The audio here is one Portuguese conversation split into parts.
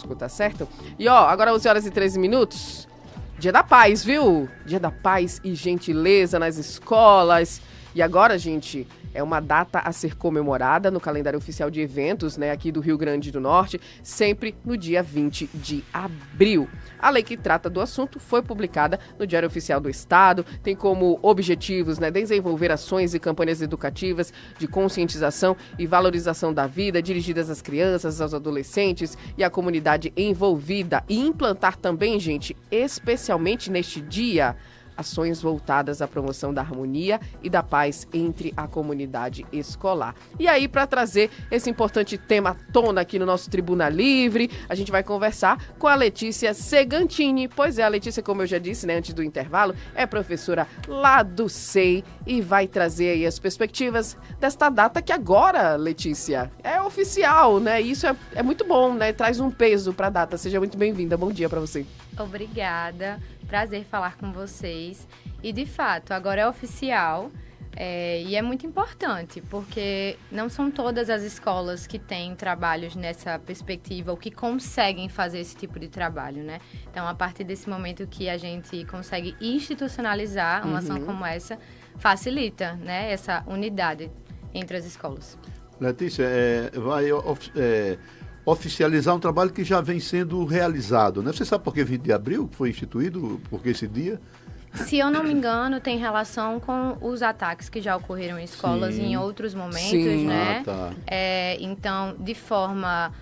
fantástico, tá certo? E ó, agora 11 horas e 13 minutos, Dia da Paz, viu? Dia da Paz e gentileza nas escolas. E agora, gente, é uma data a ser comemorada no calendário oficial de eventos, né, aqui do Rio Grande do Norte, sempre no dia 20 de abril. A lei que trata do assunto foi publicada no Diário Oficial do Estado, tem como objetivos, né, desenvolver ações e campanhas educativas de conscientização e valorização da vida, dirigidas às crianças, aos adolescentes e à comunidade envolvida. E implantar também, gente, especialmente neste dia, ações voltadas à promoção da harmonia e da paz entre a comunidade escolar. E aí, para trazer esse importante tema à tona aqui no nosso Tribuna Livre, a gente vai conversar com a Letícia Segantini. Pois é, a Letícia, como eu já disse, né, antes do intervalo, é professora lá do SEI e vai trazer aí as perspectivas desta data que agora, Letícia, é oficial, né? Isso é muito bom, né? Traz um peso para a data. Seja muito bem-vinda. Bom dia para você. Obrigada. Prazer falar com vocês. E, de fato, agora é oficial e é muito importante, porque não são todas as escolas que têm trabalhos nessa perspectiva ou que conseguem fazer esse tipo de trabalho, né? Então, a partir desse momento que a gente consegue institucionalizar uma ação como essa, facilita, né, essa unidade entre as escolas. Letícia, vai oficializar um trabalho que já vem sendo realizado, né? Você sabe por que 20 de abril foi instituído? Por que esse dia? Se eu não me engano, tem relação com os ataques que já ocorreram em escolas em outros momentos, né? Tá. Então, de forma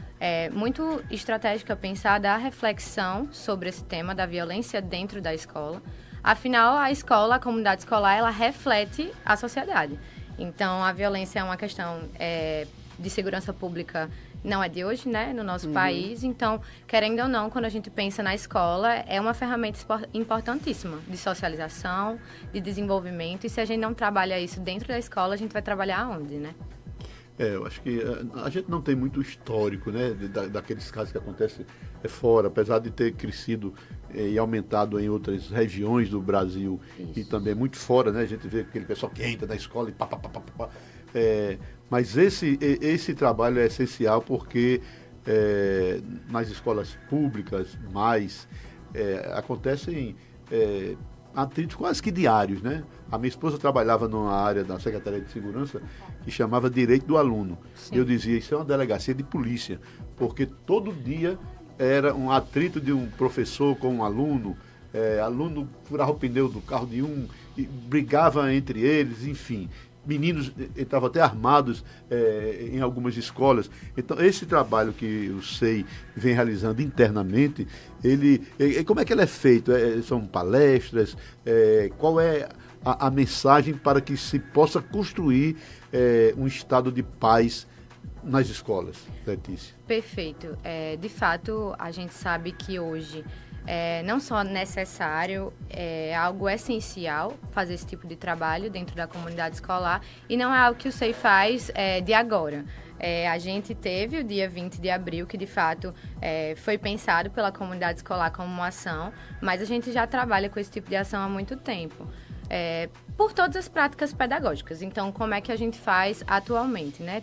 muito estratégica, pensada a reflexão sobre esse tema da violência dentro da escola. Afinal, a comunidade escolar, ela reflete a sociedade. Então, a violência é uma questão de segurança pública, não é de hoje, né, no nosso país. Então, querendo ou não, quando a gente pensa na escola, é uma ferramenta importantíssima de socialização, de desenvolvimento. E se a gente não trabalha isso dentro da escola, a gente vai trabalhar aonde, né? Eu acho que a gente não tem muito histórico, né, daqueles casos que acontecem fora, apesar de ter crescido e aumentado em outras regiões do Brasil. Isso. E também muito fora, né? A gente vê aquele pessoal que entra na escola e pá. Mas esse trabalho é essencial porque nas escolas públicas acontecem atritos quase que diários, né? A minha esposa trabalhava numa área da Secretaria de Segurança que chamava Direito do Aluno. Sim. Eu dizia, isso é uma delegacia de polícia, porque todo dia era um atrito de um professor com um aluno, aluno furava o pneu do carro de um, e brigava entre eles, enfim. Meninos estavam até armados em algumas escolas. Então, esse trabalho que o SEI vem realizando internamente, como é que ele é feito? São palestras? Qual é a mensagem para que se possa construir um estado de paz nas escolas, Letícia? Perfeito. De fato, a gente sabe que hoje não só necessário, é algo essencial fazer esse tipo de trabalho dentro da comunidade escolar e não é algo que o SEI faz de agora. A gente teve o dia 20 de abril, que de fato foi pensado pela comunidade escolar como uma ação, mas a gente já trabalha com esse tipo de ação há muito tempo. Por todas as práticas pedagógicas. Então, como é que a gente faz atualmente, né?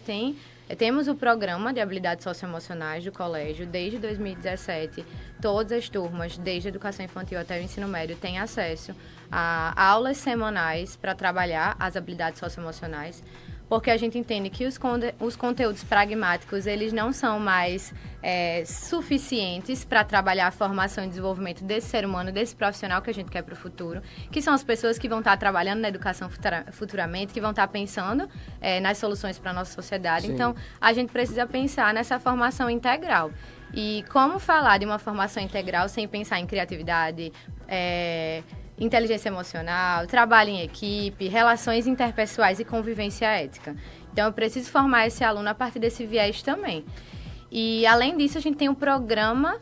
Temos o programa de habilidades socioemocionais do colégio desde 2017. Todas as turmas, desde a educação infantil até o ensino médio, têm acesso a aulas semanais para trabalhar as habilidades socioemocionais, porque a gente entende que os conteúdos pragmáticos, eles não são mais suficientes para trabalhar a formação e desenvolvimento desse ser humano, desse profissional que a gente quer para o futuro, que são as pessoas que vão estar trabalhando na educação futuramente, que vão estar pensando nas soluções para a nossa sociedade. Sim. Então, a gente precisa pensar nessa formação integral. E como falar de uma formação integral sem pensar em criatividade, inteligência emocional, trabalho em equipe, relações interpessoais e convivência ética. Então, eu preciso formar esse aluno a partir desse viés também. E, além disso, a gente tem um programa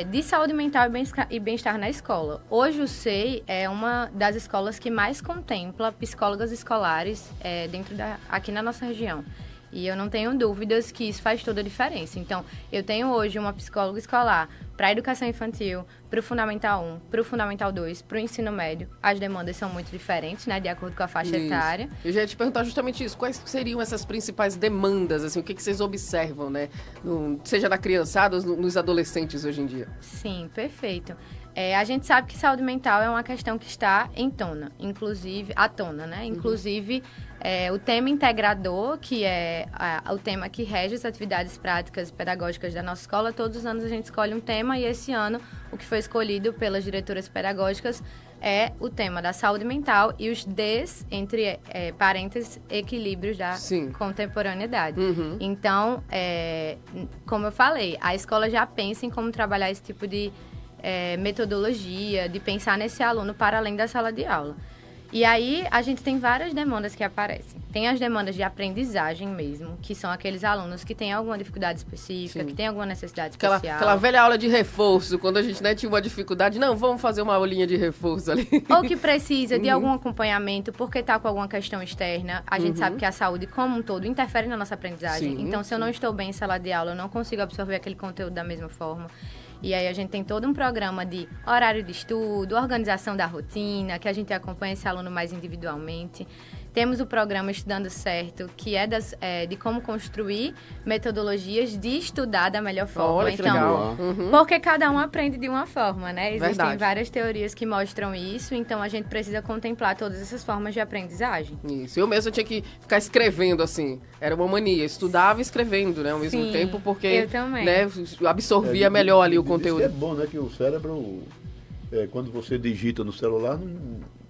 de saúde mental e bem-estar na escola. Hoje, o SEI é uma das escolas que mais contempla psicólogas escolares aqui na nossa região. E eu não tenho dúvidas que isso faz toda a diferença. Então, eu tenho hoje uma psicóloga escolar para a educação infantil, para o Fundamental 1, para o Fundamental 2, para o ensino médio. As demandas são muito diferentes, né, de acordo com a faixa etária. Eu já ia te perguntar justamente isso. Quais seriam essas principais demandas, assim, o que vocês observam, né? Seja na criançada ou nos adolescentes hoje em dia? Sim, perfeito. A gente sabe que saúde mental é uma questão que está em tona, inclusive, à tona, né? Inclusive, o tema integrador, que é o tema que rege as atividades práticas e pedagógicas da nossa escola, todos os anos a gente escolhe um tema e esse ano o que foi escolhido pelas diretoras pedagógicas é o tema da saúde mental e os entre parênteses, equilíbrios da contemporaneidade. Então, como eu falei, a escola já pensa em como trabalhar esse tipo de metodologia, de pensar nesse aluno para além da sala de aula. E aí, a gente tem várias demandas que aparecem. Tem as demandas de aprendizagem mesmo, que são aqueles alunos que têm alguma dificuldade específica, que têm alguma necessidade especial. Aquela velha aula de reforço, quando a gente tinha uma dificuldade, não, vamos fazer uma aulinha de reforço ali. Ou que precisa de algum acompanhamento porque está com alguma questão externa. A gente sabe que a saúde, como um todo, interfere na nossa aprendizagem. Então, se eu não estou bem em sala de aula, eu não consigo absorver aquele conteúdo da mesma forma. E aí a gente tem todo um programa de horário de estudo, organização da rotina, que a gente acompanha esse aluno mais individualmente. Temos o programa Estudando Certo, que é de como construir metodologias de estudar da melhor forma. Olha, que legal. Porque cada um aprende de uma forma, né? Existem Verdade. várias teorias que mostram isso, então a gente precisa contemplar todas essas formas de aprendizagem. Isso, eu mesmo tinha que ficar escrevendo, assim, era uma mania, estudava escrevendo, né, ao mesmo tempo, porque, eu também. Né, absorvia melhor ali o conteúdo. É bom, né, que o cérebro, quando você digita no celular,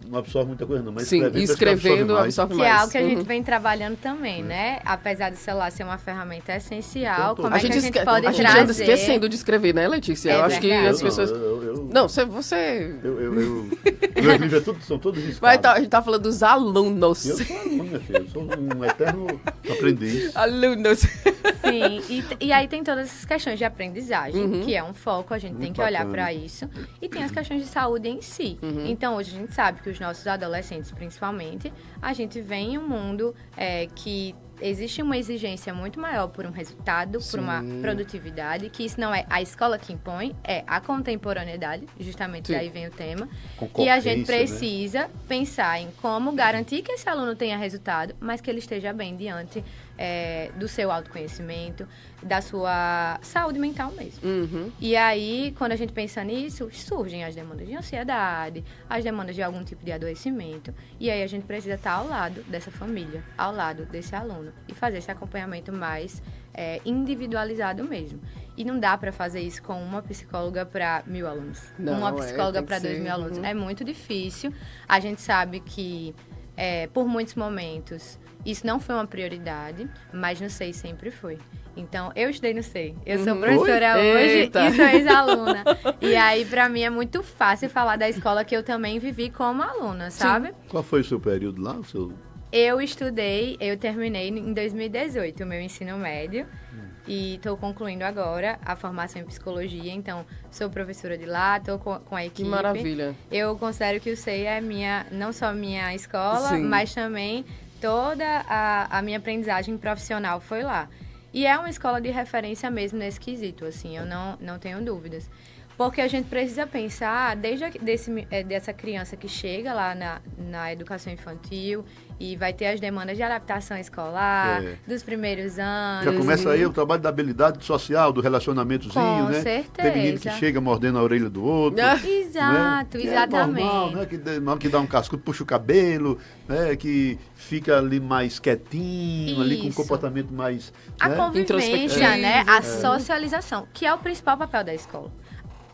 não absorve muita coisa não, mas escrevendo absorve mais. Que é algo que a gente vem trabalhando também, né? Apesar do celular ser uma ferramenta essencial, como é que a gente pode trazer... A gente anda esquecendo de escrever, né, Letícia? Eu acho que as pessoas... Não, você... Meus livros são todos riscados. Mas a gente tá falando dos alunos. Eu sou aluno, minha filha. Eu sou um eterno aprendiz. Alunos. Sim, e aí tem todas essas questões de aprendizagem, que é um foco, a gente tem que olhar para isso. E tem as questões de saúde em si. Então, hoje a gente sabe que os nossos adolescentes, principalmente, a gente vem em um mundo que existe uma exigência muito maior por um resultado, por uma produtividade, que isso não é a escola que impõe, é a contemporaneidade, justamente daí vem o tema. E a gente precisa pensar em como garantir que esse aluno tenha resultado, mas que ele esteja bem diante do seu autoconhecimento, da sua saúde mental mesmo. E aí, quando a gente pensa nisso, surgem as demandas de ansiedade, as demandas de algum tipo de adoecimento, e aí a gente precisa estar ao lado dessa família, ao lado desse aluno, e fazer esse acompanhamento mais individualizado mesmo. E não dá para fazer isso com uma psicóloga para 1.000 alunos, uma psicóloga para 2.000 alunos. É muito difícil. A gente sabe que, por muitos momentos, isso não foi uma prioridade, mas no SEI sempre foi. Então, eu estudei no SEI. Eu sou professora hoje e sou ex-aluna. E aí, para mim, é muito fácil falar da escola que eu também vivi como aluna, sabe? Qual foi o seu período lá? Eu terminei em 2018 o meu ensino médio. E estou concluindo agora a formação em psicologia, então sou professora de lá, estou com a equipe. Que maravilha. Eu considero que o SEI é não só minha escola, mas também toda a minha aprendizagem profissional foi lá. E é uma escola de referência mesmo nesse quesito, assim, eu não tenho dúvidas. Porque a gente precisa pensar, dessa criança que chega lá na educação infantil e vai ter as demandas de adaptação escolar, dos primeiros anos. Já começa aí o trabalho da habilidade social, do relacionamentozinho, com né? certeza. Tem menino que chega mordendo a orelha do outro. Exato, né? exatamente. É normal, né? Que dá um cascudo, puxa o cabelo, né? Que fica ali mais quietinho, ali com um comportamento mais... A convivência, né? A socialização, que é o principal papel da escola.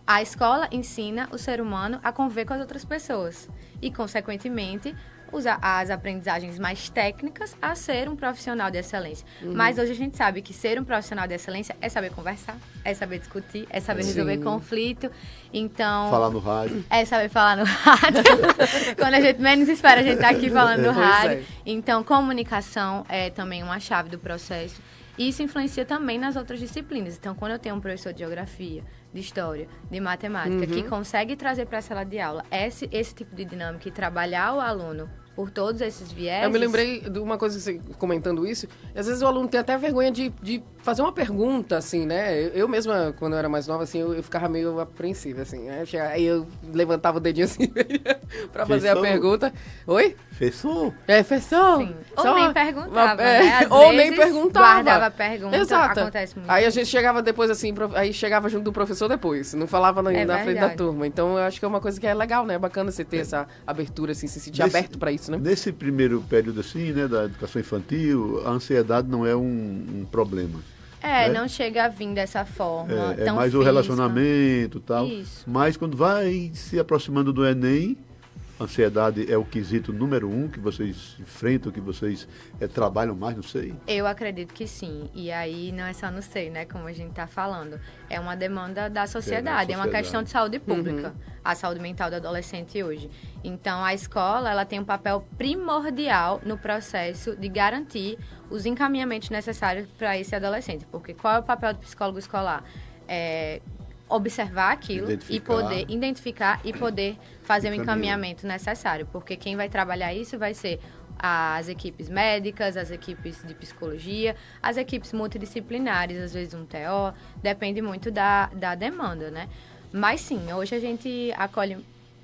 A escola ensina o ser humano a conviver com as outras pessoas e, consequentemente, usar as aprendizagens mais técnicas a ser um profissional de excelência. Mas hoje a gente sabe que ser um profissional de excelência é saber conversar, é saber discutir, é saber resolver conflito. Então... Falar no rádio. É saber falar no rádio. Quando a gente menos espera, a gente tá aqui falando no rádio. Então, comunicação é também uma chave do processo. Isso influencia também nas outras disciplinas. Então, quando eu tenho um professor de geografia, de história, de matemática, que consegue trazer para a sala de aula esse tipo de dinâmica e trabalhar o aluno por todos esses vieses. Eu me lembrei de uma coisa, que você comentando isso, às vezes o aluno tem até vergonha de fazer uma pergunta, assim, né? Eu mesma, quando eu era mais nova, assim, eu ficava meio apreensiva, assim. Aí eu levantava o dedinho assim pra fazer a pergunta. Oi? Fechou? Fechou. Sim. Ou nem perguntava, né? Às Ou vezes, nem perguntava. Guardava a pergunta. Exato. Acontece muito. Aí a gente chegava depois, assim, aí chegava junto do professor depois. Não falava na frente da turma. Então, eu acho que é uma coisa que é legal, né? É bacana você ter essa abertura, assim, se sentir aberto pra isso, né? Nesse primeiro período, assim, né, da educação infantil, a ansiedade não é um problema. Né? Não chega a vir dessa forma. É tão mais física. o relacionamento e tal. Isso. Mas quando vai se aproximando do Enem, a ansiedade é o quesito número 1 que vocês enfrentam, que vocês trabalham mais, não sei. Eu acredito que sim. E aí não é só no sei, né? Como a gente está falando. É uma demanda da sociedade. É uma questão de saúde pública. A saúde mental do adolescente hoje. Então, a escola, ela tem um papel primordial no processo de garantir os encaminhamentos necessários para esse adolescente. Porque qual é o papel do psicólogo escolar? Observar aquilo e poder identificar e poder fazer o encaminhamento necessário. Porque quem vai trabalhar isso vai ser as equipes médicas, as equipes de psicologia, as equipes multidisciplinares, às vezes um TO, depende muito da demanda, né? Mas sim, hoje a gente acolhe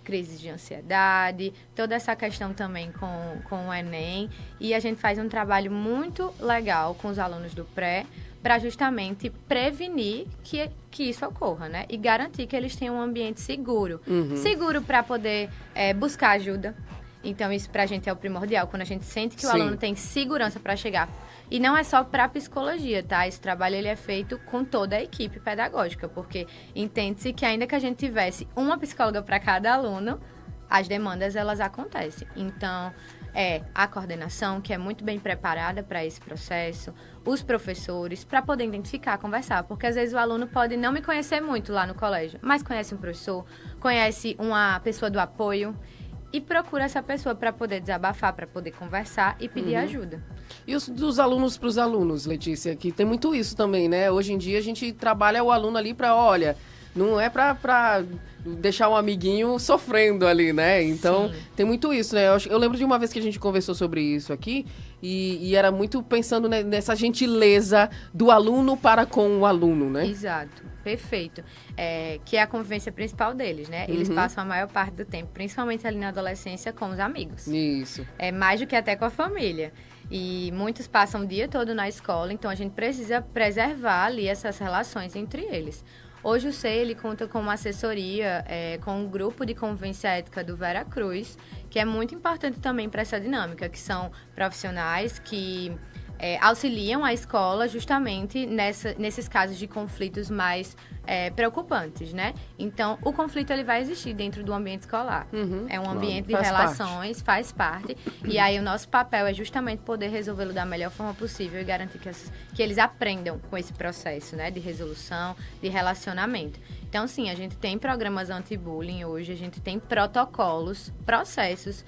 crises de ansiedade, toda essa questão também com o Enem, e a gente faz um trabalho muito legal com os alunos do pré, para justamente prevenir que isso ocorra, né? E garantir que eles tenham um ambiente seguro. Seguro para poder buscar ajuda. Então, isso pra gente é o primordial. Quando a gente sente que o aluno tem segurança para chegar. E não é só para a psicologia, tá? Esse trabalho ele é feito com toda a equipe pedagógica. Porque entende-se que ainda que a gente tivesse uma psicóloga para cada aluno, as demandas, elas acontecem. Então, a coordenação, que é muito bem preparada para esse processo, os professores, para poder identificar, conversar. Porque, às vezes, o aluno pode não me conhecer muito lá no colégio, mas conhece um professor, conhece uma pessoa do apoio e procura essa pessoa para poder desabafar, para poder conversar e pedir ajuda. E dos alunos para os alunos, Letícia, que tem muito isso também, né? Hoje em dia, a gente trabalha o aluno ali para, olha... Não é pra deixar um amiguinho sofrendo ali, né? Então, tem muito isso, né? Eu lembro de uma vez que a gente conversou sobre isso aqui e era muito pensando nessa gentileza do aluno para com o aluno, né? Exato, perfeito. Que é a convivência principal deles, né? Eles passam a maior parte do tempo, principalmente ali na adolescência, com os amigos. Isso. Mais do que até com a família. E muitos passam o dia todo na escola, então a gente precisa preservar ali essas relações entre eles. Hoje o SEI, ele conta com uma assessoria, com um grupo de convivência ética do Vera Cruz, que é muito importante também para essa dinâmica, que são profissionais que auxiliam a escola justamente nesses casos de conflitos mais preocupantes, né? Então, o conflito ele vai existir dentro do ambiente escolar. É um ambiente de relações, faz parte. E aí, o nosso papel é justamente poder resolvê-lo da melhor forma possível e garantir que eles aprendam com esse processo, né? De resolução, de relacionamento. Então, sim, a gente tem programas anti-bullying hoje, a gente tem protocolos, processos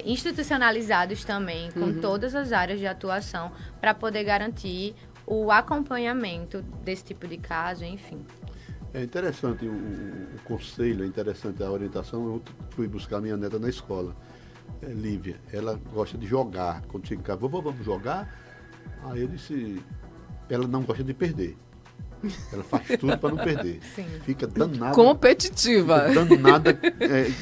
institucionalizados também, com todas as áreas de atuação, para poder garantir o acompanhamento desse tipo de caso, enfim. É interessante o conselho, é interessante a orientação. Eu fui buscar minha neta na escola, Lívia. Ela gosta de jogar. Quando chega em casa, vovô, vamos jogar? Aí eu disse, ela não gosta de perder. Ela faz tudo para não perder. Sim. Fica danada. Competitiva. Fica danada,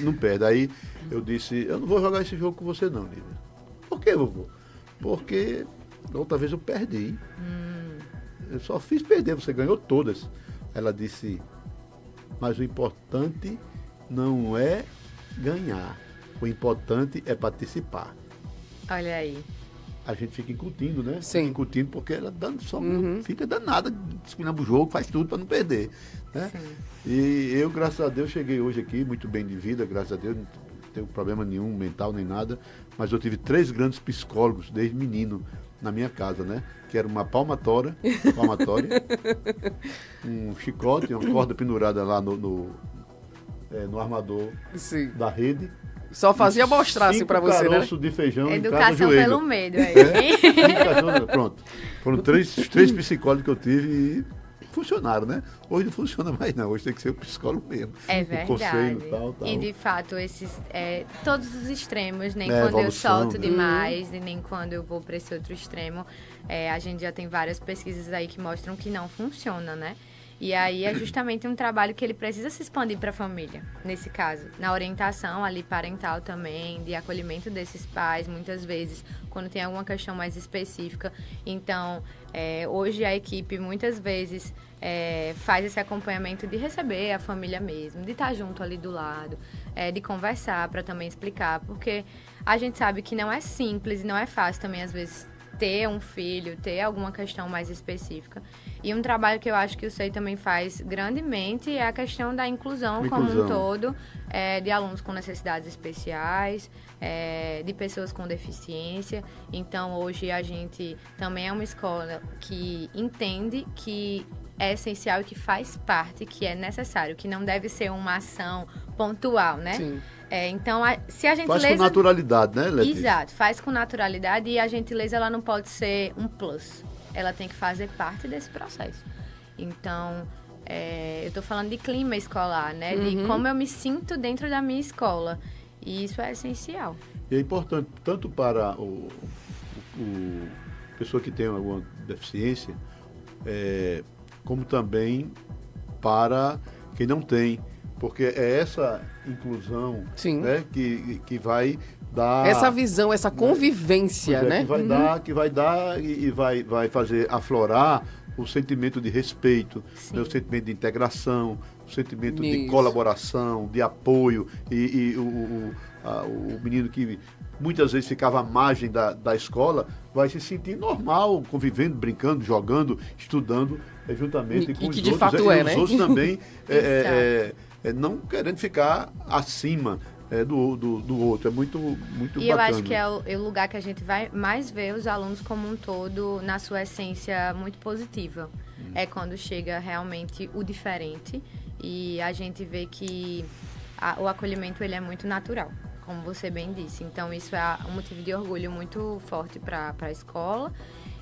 não perde. Aí eu disse, eu não vou jogar esse jogo com você não, Lívia. Por que, vovô? Porque da outra vez eu perdi. Eu só fiz perder, você ganhou todas. Ela disse, mas o importante não é ganhar. O importante é participar. Olha aí. A gente fica incutindo, né? Sim. Fica incutindo porque ela fica danada, disciplinando o jogo, faz tudo para não perder. Né? E eu, graças a Deus, cheguei hoje aqui muito bem de vida, graças a Deus, não tenho problema nenhum, mental nem nada, mas eu tive 3 grandes psicólogos desde menino na minha casa, né? Que era uma palmatória, um chicote, uma corda pendurada lá no armador da rede. Só fazia mostrar assim pra você, né? Caroço de feijão Educação em cada joelho. pelo medo aí. Pronto. Foram 3 psicólogos que eu tive e funcionaram, né? Hoje não funciona mais não, hoje tem que ser o psicólogo mesmo. É o verdade. conselho, tal. E de fato, todos os extremos, nem É, quando evolução, eu solto né? demais, e nem quando eu vou para esse outro extremo, a gente já tem várias pesquisas aí que mostram que não funciona, né? E aí é justamente um trabalho que ele precisa se expandir para a família, nesse caso. Na orientação ali parental também, de acolhimento desses pais, muitas vezes, quando tem alguma questão mais específica. Então, hoje a equipe, muitas vezes, faz esse acompanhamento de receber a família mesmo, de estar junto ali do lado, de conversar para também explicar, porque a gente sabe que não é simples e não é fácil também, às vezes, ter um filho, ter alguma questão mais específica. E um trabalho que eu acho que o SEI também faz grandemente é a questão da inclusão. Como um todo, de alunos com necessidades especiais, de pessoas com deficiência. Então, hoje a gente também é uma escola que entende que é essencial e que faz parte, que é necessário, que não deve ser uma ação pontual, né? Sim. Então, se a gentileza... Faz com naturalidade, né, Letícia? Exato, faz com naturalidade e a gentileza ela não pode ser um plus. Ela tem que fazer parte desse processo. Então, eu estou falando de clima escolar, né? De como eu me sinto dentro da minha escola. E isso é essencial. E é importante tanto para o pessoa que tem alguma deficiência, como também para quem não tem. Porque é essa inclusão, né, que vai dar... Essa visão, essa convivência, né? Que vai dar e vai fazer aflorar o sentimento de respeito, né, o sentimento de integração, o sentimento de colaboração, de apoio. E o menino que muitas vezes ficava à margem da escola vai se sentir normal, convivendo, brincando, jogando, estudando juntamente com os outros. De fato e né? Os outros também não querendo ficar acima do outro. É muito bacana. E eu acho que é o lugar que a gente vai mais ver os alunos como um todo na sua essência muito positiva. É quando chega realmente o diferente e a gente vê que o acolhimento ele é muito natural, como você bem disse. Então, isso é um motivo de orgulho muito forte para a escola.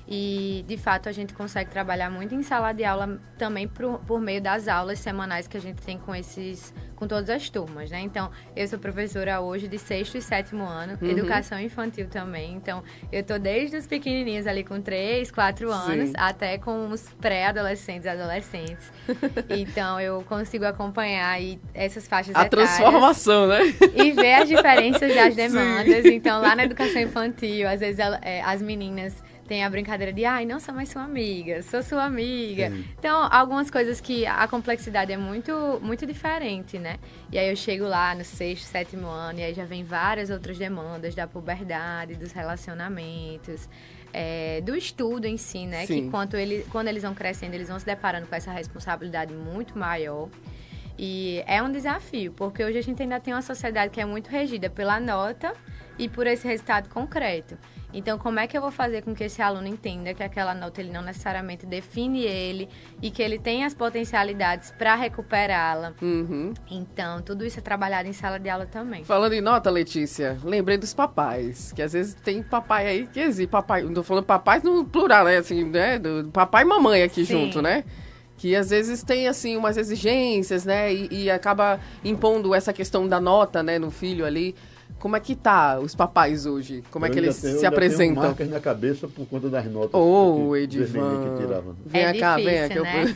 E, de fato, a gente consegue trabalhar muito em sala de aula também por meio das aulas semanais que a gente tem com todas as turmas, né? Então, eu sou professora hoje de 6º e 7º ano, educação infantil também. Então, eu tô desde os pequenininhos ali com 3, 4 anos, até com os pré-adolescentes e adolescentes. Então, eu consigo acompanhar aí essas faixas etárias. A transformação, né? E ver as diferenças das demandas. Então, lá na educação infantil, às vezes as meninas... Tem a brincadeira de, não sou mais sua amiga, sou sua amiga. Então, algumas coisas que a complexidade é muito, muito diferente, né? E aí eu chego lá no 6º, 7º ano, e aí já vem várias outras demandas da puberdade, dos relacionamentos, do estudo em si, né? Sim. Que quando eles vão crescendo, eles vão se deparando com essa responsabilidade muito maior. E é um desafio, porque hoje a gente ainda tem uma sociedade que é muito regida pela nota e por esse resultado concreto. Então, como é que eu vou fazer com que esse aluno entenda que aquela nota ele não necessariamente define ele e que ele tem as potencialidades para recuperá-la? Então, tudo isso é trabalhado em sala de aula também. Falando em nota, Letícia, lembrei dos papais, que às vezes tem papai aí que exige, papai, não tô falando papais no plural, né, assim, né, do papai e mamãe aqui junto, né? Que às vezes tem, assim, umas exigências, né, e acaba impondo essa questão da nota, né, no filho ali. Como é que tá os papais hoje? Como é que eles se apresentam? Eu tenho marcas na cabeça por conta das notas. Edivan. Que tirava. Vem cá, vem aqui. Né?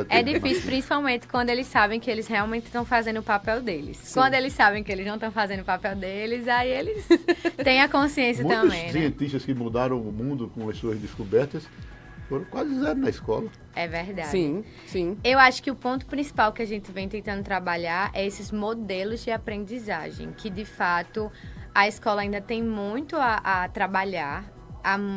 É difícil, principalmente quando eles sabem que eles realmente estão fazendo o papel deles. Sim. Quando eles sabem que eles não estão fazendo o papel deles, aí eles têm a consciência também, Muitos cientistas que mudaram o mundo com as suas descobertas foram quase zero na escola. É verdade. Sim. Eu acho que o ponto principal que a gente vem tentando trabalhar é esses modelos de aprendizagem, que de fato a escola ainda tem muito a trabalhar,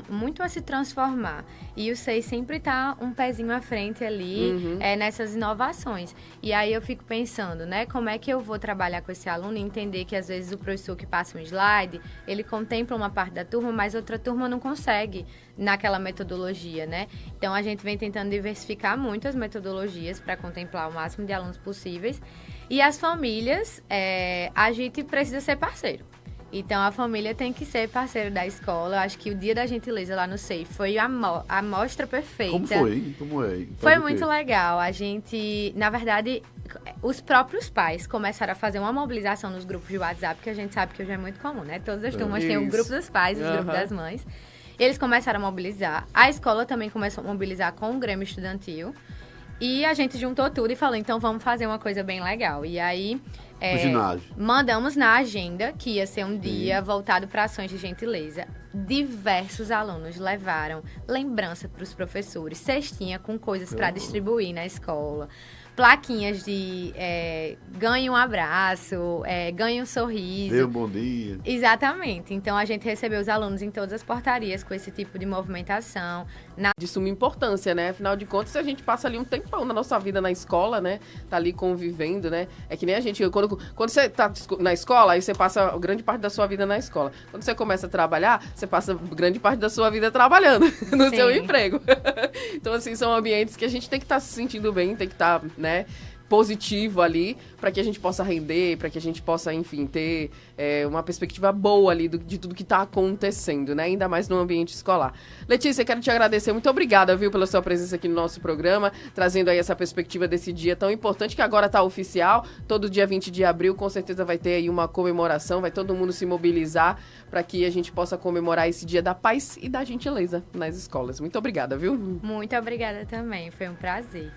muito a se transformar. E o SEI sempre está um pezinho à frente ali nessas inovações. E aí eu fico pensando, né, como é que eu vou trabalhar com esse aluno e entender que às vezes o professor que passa um slide, ele contempla uma parte da turma, mas outra turma não consegue naquela metodologia, né? Então a gente vem tentando diversificar muito as metodologias para contemplar o máximo de alunos possíveis. E as famílias, a gente precisa ser parceiro. Então, a família tem que ser parceiro da escola. Eu acho que o Dia da Gentileza lá no SEI foi a mostra perfeita. Como foi? Como é? Foi muito legal. A gente, na verdade, os próprios pais começaram a fazer uma mobilização nos grupos de WhatsApp, que a gente sabe que hoje é muito comum, né? Todas as turmas têm o grupo dos pais, o grupo das mães. Eles começaram a mobilizar. A escola também começou a mobilizar com o Grêmio Estudantil. E a gente juntou tudo e falou, então vamos fazer uma coisa bem legal. E aí, mandamos na agenda que ia ser um dia voltado para ações de gentileza. Diversos alunos levaram lembrança para os professores, cestinha com coisas para distribuir na escola. Plaquinhas de ganhe um abraço, ganhe um sorriso. Dê um bom dia. Exatamente. Então, a gente recebeu os alunos em todas as portarias com esse tipo de movimentação. De suma importância, né? Afinal de contas, a gente passa ali um tempão na nossa vida na escola, né? Tá ali convivendo, né? É que nem a gente... Quando você tá na escola, aí você passa grande parte da sua vida na escola. Quando você começa a trabalhar, você passa grande parte da sua vida trabalhando no seu emprego. Então, assim, são ambientes que a gente tem que estar se sentindo bem, tem que estar, né, positivo ali, para que a gente possa render, para que a gente possa, enfim, ter uma perspectiva boa ali de tudo que está acontecendo, né? Ainda mais no ambiente escolar. Letícia, quero te agradecer. Muito obrigada, viu, pela sua presença aqui no nosso programa, trazendo aí essa perspectiva desse dia tão importante, que agora está oficial. Todo dia 20 de abril, com certeza vai ter aí uma comemoração, vai todo mundo se mobilizar para que a gente possa comemorar esse dia da paz e da gentileza nas escolas. Muito obrigada, viu? Muito obrigada também, foi um prazer.